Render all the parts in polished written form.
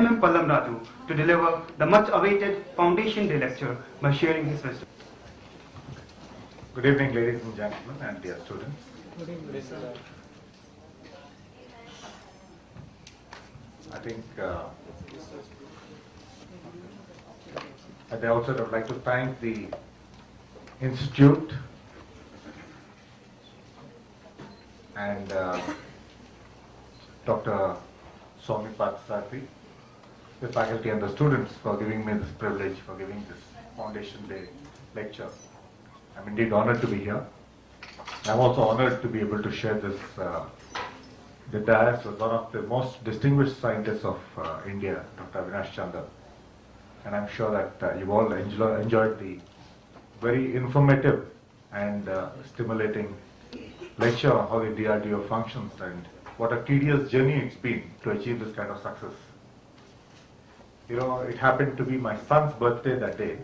M. Pallam Raju to deliver the much-awaited Foundation Day lecture by sharing his wisdom. Good evening, ladies and gentlemen, and dear students. Good evening, sir. I think at the outset I would like to thank the Institute and Dr. Swami Parthasarathy, the faculty and the students for giving me this privilege, for giving this Foundation Day lecture. I'm indeed honored to be here. I'm also honored to be able to share this the dais with one of the most distinguished scientists of India, Dr. Avinash Chandra. And I'm sure that you've all enjoyed the very informative and stimulating lecture on how the DRDO functions and what a tedious journey it's been to achieve this kind of success. You know, it happened to be my son's birthday that day,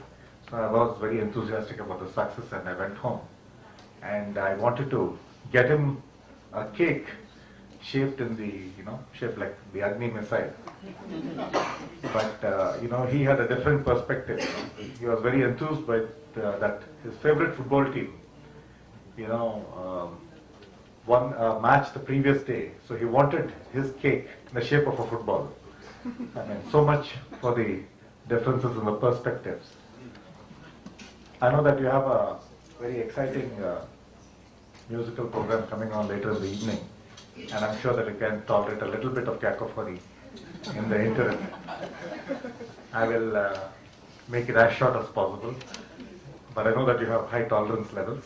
so I was very enthusiastic about the success and I went home. And I wanted to get him a cake shaped in the, shaped like the Agni missile. But, he had a different perspective. He was very enthused by that his favorite football team, won a match the previous day. So he wanted his cake in the shape of a football. I mean, so much for the differences in the perspectives. I know that you have a very exciting musical program coming on later in the evening, and I'm sure that you can tolerate a little bit of cacophony in the interim. I will make it as short as possible, but I know that you have high tolerance levels.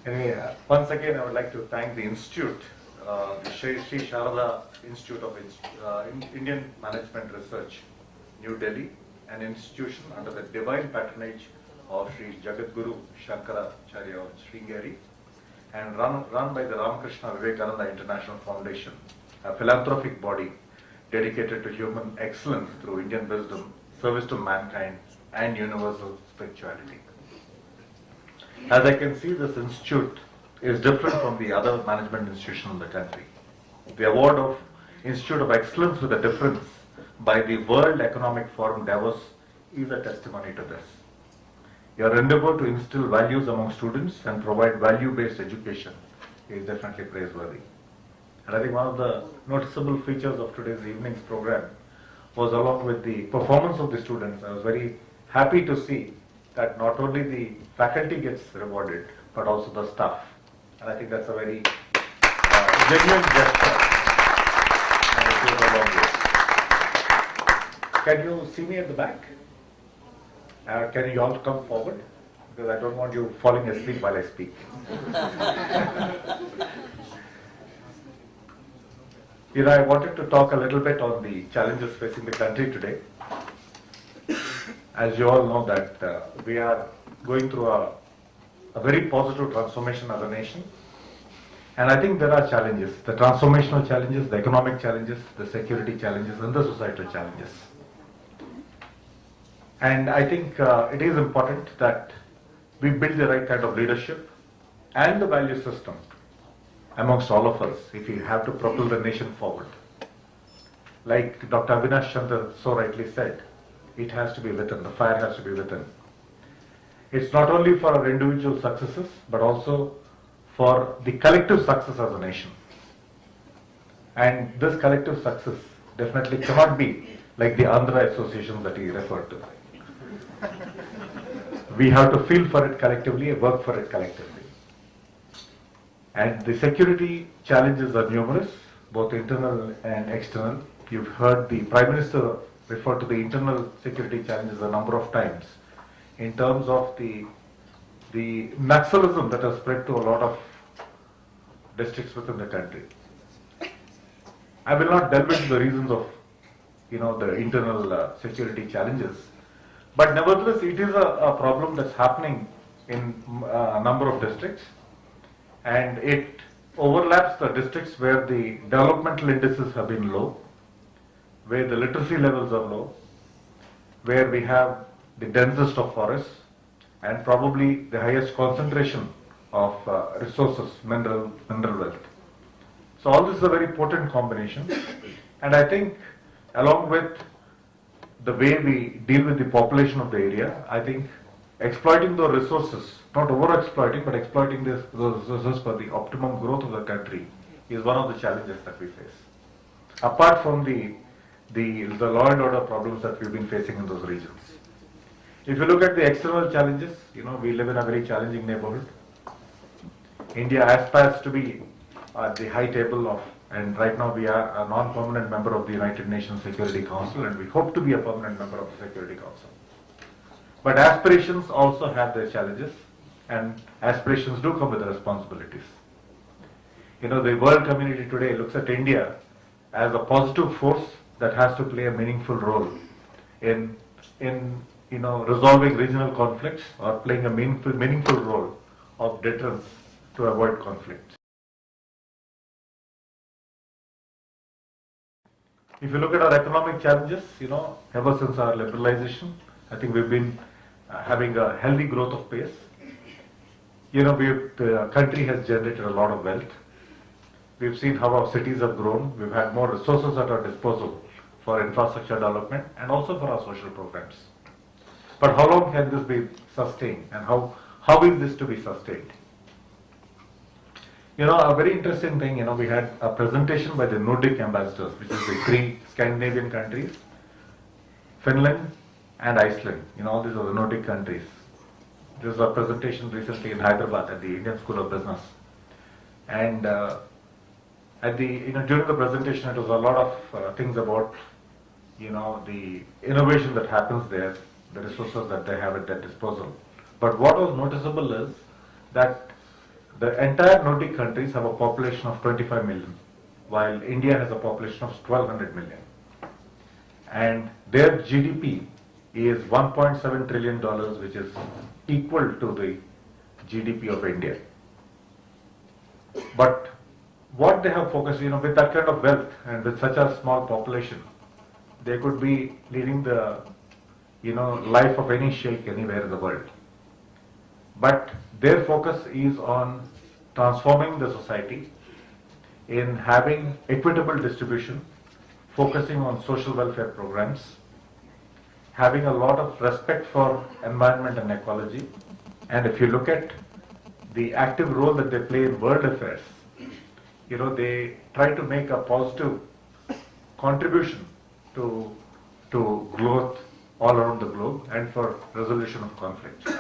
Anyway, once again I would like to thank the Institute, the Sri Sharada Institute of Indian Management Research, New Delhi, an institution under the divine patronage of Sri Jagadguru Shankaracharya of Sringeri, and run by the Ramakrishna Vivekananda International Foundation, a philanthropic body dedicated to human excellence through Indian wisdom, service to mankind, and universal spirituality. As I can see, this institute is different from the other management institutions in the country. The award of Institute of Excellence with a Difference by the World Economic Forum Davos is a testimony to this. Your endeavor to instill values among students and provide value-based education is definitely praiseworthy. And I think one of the noticeable features of today's evening's program was, along with the performance of the students, I was very happy to see that not only the faculty gets rewarded, but also the staff. And I think that's a very genuine gesture. And it goes a long way. Can you see me at the back? Can you all come forward? Because I don't want you falling asleep while I speak. I wanted to talk a little bit on the challenges facing the country today. As you all know that we are going through a very positive transformation as a nation. And I think there are challenges, the transformational challenges, the economic challenges, the security challenges, and the societal challenges. And I think it is important that we build the right kind of leadership and the value system amongst all of us if we have to propel the nation forward. Like Dr. Avinash Chandra so rightly said, it has to be within, the fire has to be within. It's not only for our individual successes, but also for the collective success as a nation. And this collective success definitely cannot be like the Andhra associations that he referred to. We have to feel for it collectively and work for it collectively. And the security challenges are numerous, both internal and external. You've heard the Prime Minister refer to the internal security challenges a number of times in terms of the Naxalism that has spread to a lot of districts within the country. I will not delve into the reasons of the internal security challenges, but nevertheless it is a problem that's happening in a number of districts, and it overlaps the districts where the developmental indices have been low, where the literacy levels are low, where we have the densest of forests and probably the highest concentration of resources, mineral wealth. So all this is a very potent combination, and I think along with the way we deal with the population of the area, I think exploiting the resources, not over-exploiting, but exploiting those resources for the optimum growth of the country is one of the challenges that we face. Apart from the law and order problems that we've been facing in those regions. If you look at the external challenges, we live in a very challenging neighborhood. India aspires to be at the high table of, and right now we are a non-permanent member of the United Nations Security Council, and we hope to be a permanent member of the Security Council. But aspirations also have their challenges, and aspirations do come with responsibilities. The world community today looks at India as a positive force that has to play a meaningful role in resolving regional conflicts or playing a meaningful role of deterrence to avoid conflict. If you look at our economic challenges, ever since our liberalization, I think we've been having a healthy growth of pace. The country has generated a lot of wealth. We've seen how our cities have grown. We've had more resources at our disposal for infrastructure development and also for our social programs. But how long can this be sustained, and how is this to be sustained? A very interesting thing, we had a presentation by the Nordic ambassadors, which is the 3 Scandinavian countries, Finland and Iceland. All these are the Nordic countries. There was a presentation recently in Hyderabad at the Indian School of Business. And during the presentation, it was a lot of things about, the innovation that happens there, the resources that they have at their disposal. But what was noticeable is that the entire Nordic countries have a population of 25 million, while India has a population of 1200 million. And their GDP is $1.7 trillion, which is equal to the GDP of India. But what they have focused, with that kind of wealth and with such a small population, they could be leading the, life of any sheikh anywhere in the world. But their focus is on transforming the society, in having equitable distribution, focusing on social welfare programs, having a lot of respect for environment and ecology. And if you look at the active role that they play in world affairs, they try to make a positive contribution to growth all around the globe and for resolution of conflicts.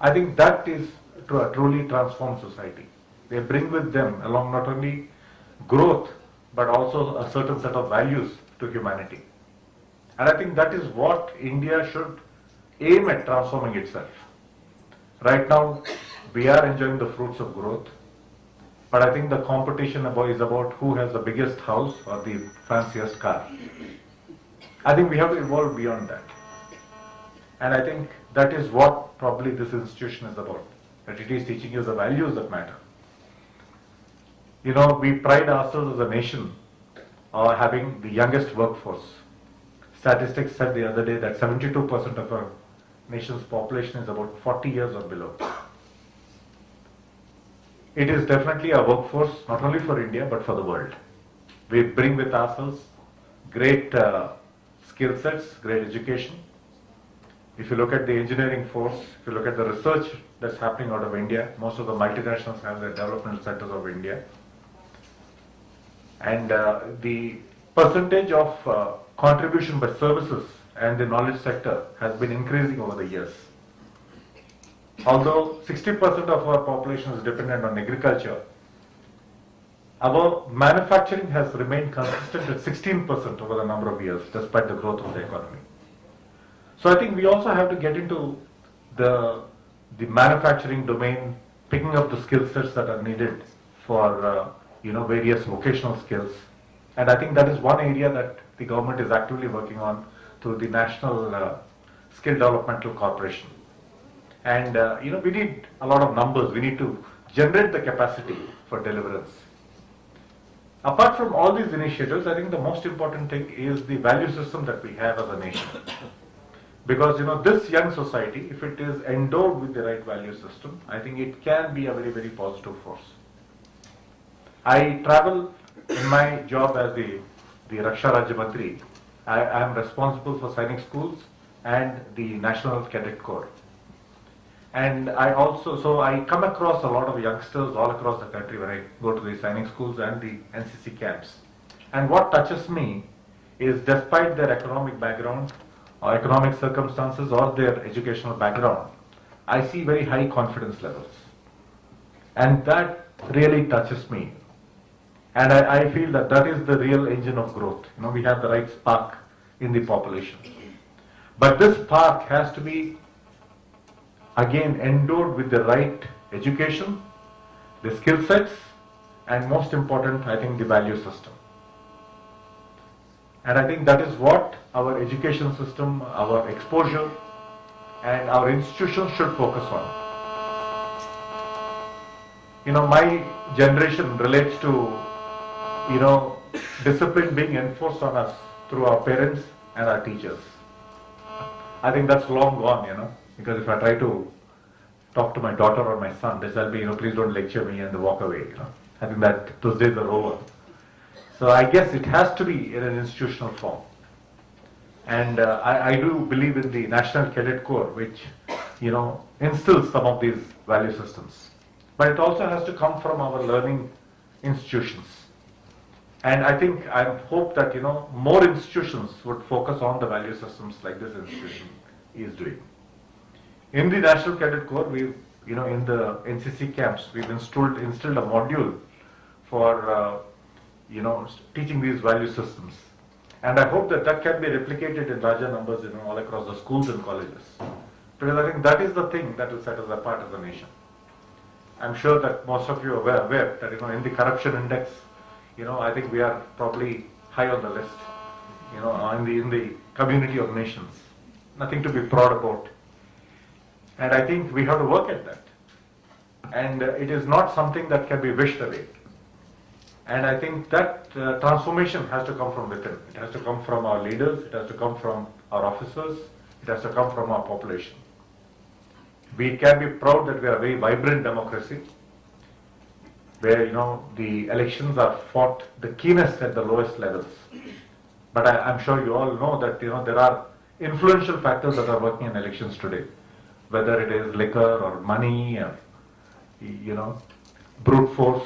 I think that is to a truly transformed society. They bring with them along not only growth, but also a certain set of values to humanity. And I think that is what India should aim at transforming itself. Right now, we are enjoying the fruits of growth, but I think the competition is about who has the biggest house or the fanciest car. I think we have to evolve beyond that. And I think that is what probably this institution is about, that it is teaching you the values that matter. We pride ourselves as a nation having the youngest workforce. Statistics said the other day that 72% of our nation's population is about 40 years or below. It is definitely a workforce not only for India but for the world. We bring with ourselves great skill sets, great education. If you look at the engineering force, if you look at the research that's happening out of India, most of the multinationals have their development centers of India. And the percentage of contribution by services and the knowledge sector has been increasing over the years. Although 60% of our population is dependent on agriculture, our manufacturing has remained consistent at 16% over the number of years, despite the growth of the economy. So I think we also have to get into the manufacturing domain, picking up the skill sets that are needed for various vocational skills. And I think that is one area that the government is actively working on through the National Skill Developmental Corporation. And we need a lot of numbers. We need to generate the capacity for deliverance. Apart from all these initiatives, I think the most important thing is the value system that we have as a nation. Because this young society, if it is endowed with the right value system, I think it can be a very, very positive force. I travel in my job as the Raksha Rajya Mantri. I am responsible for Sainik schools and the National Cadet Corps. And so I come across a lot of youngsters all across the country when I go to the Sainik schools and the NCC camps. And what touches me is, despite their economic background or economic circumstances or their educational background, I see very high confidence levels. And that really touches me. And I feel that that is the real engine of growth. You know, we have the right spark in the population. But this spark has to be again endowed with the right education, the skill sets, and most important, I think, the value system. And I think that is what our education system, our exposure, and our institutions should focus on. You know, my generation relates to, you know, discipline being enforced on us through our parents and our teachers. I think that's long gone, you know, because if I try to talk to my daughter or my son, they'll be, you know, please don't lecture me and walk away, you know. I think that those days are over. So I guess it has to be in an institutional form. And I do believe in the National Cadet Corps, which, you know, instills some of these value systems. But it also has to come from our learning institutions. And I think I hope that, you know, more institutions would focus on the value systems like this institution is doing. In the National Cadet Corps, we've, you know, in the NCC camps, we've instilled a module for, you know, teaching these value systems. And I hope that that can be replicated in larger numbers, you know, all across the schools and colleges. Because I think that is the thing that will set us apart as a nation. I'm sure that most of you are aware that, you know, in the corruption index, you know, I think we are probably high on the list, you know, in the community of nations. Nothing to be proud about. And I think we have to work at that. And it is not something that can be wished away. And I think that transformation has to come from within. It has to come from our leaders, it has to come from our officers, it has to come from our population. We can be proud that we are a very vibrant democracy, where, you know, the elections are fought the keenest at the lowest levels. But I'm sure you all know that, you know, there are influential factors that are working in elections today, whether it is liquor or money or, you know, brute force.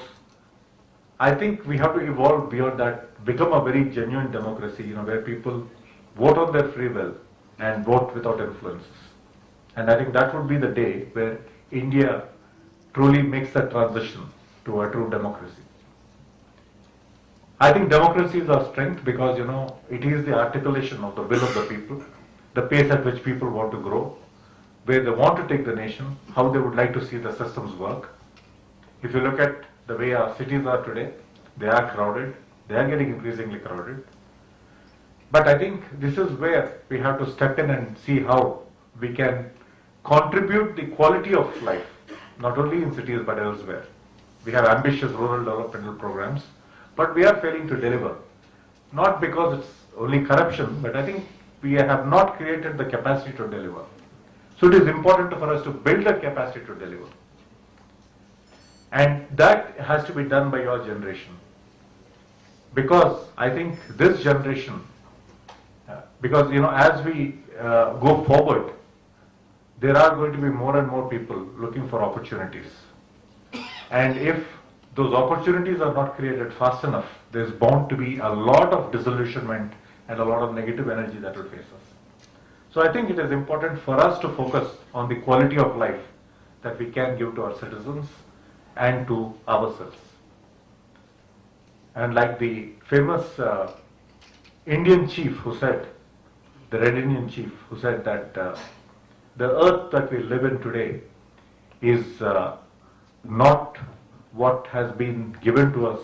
I think we have to evolve beyond that, become a very genuine democracy, you know, where people vote on their free will and vote without influences. And I think that would be the day where India truly makes that transition to a true democracy. I think democracy is our strength because, you know, it is the articulation of the will of the people, the pace at which people want to grow, where they want to take the nation, how they would like to see the systems work. If you look at the way our cities are today, they are crowded, they are getting increasingly crowded. But I think this is where we have to step in and see how we can contribute the quality of life, not only in cities but elsewhere. We have ambitious rural developmental programs, but we are failing to deliver. Not because it's only corruption, but I think we have not created the capacity to deliver. So it is important for us to build the capacity to deliver. And that has to be done by your generation. Because I think this generation, because, you know, as we go forward, there are going to be more and more people looking for opportunities. And if those opportunities are not created fast enough, there's bound to be a lot of disillusionment and a lot of negative energy that will face us. So I think it is important for us to focus on the quality of life that we can give to our citizens and to ourselves. And like the famous Indian chief who said, the Red Indian chief who said that the earth that we live in today is not what has been given to us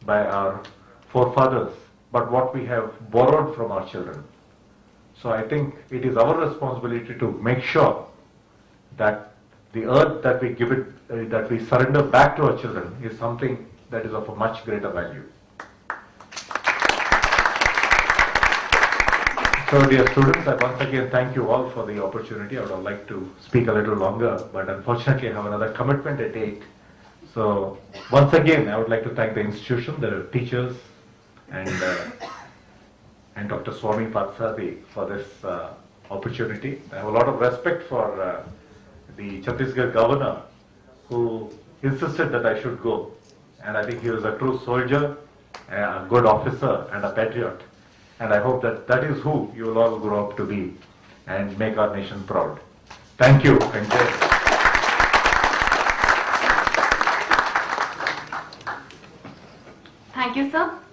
by our forefathers, but what we have borrowed from our children. So I think it is our responsibility to make sure that the earth that we give it, that we surrender back to our children, is something that is of a much greater value. So dear students, I once again thank you all for the opportunity. I would have liked to speak a little longer, but unfortunately I have another commitment at 8. So once again, I would like to thank the institution, the teachers, and Dr. Swami Patsadi for this opportunity. I have a lot of respect for the Chhattisgarh governor who insisted that I should go. And I think he was a true soldier, a good officer, and a patriot. And I hope that that is who you will all grow up to be and make our nation proud. Thank you. And Jai Hind. Thank you, sir.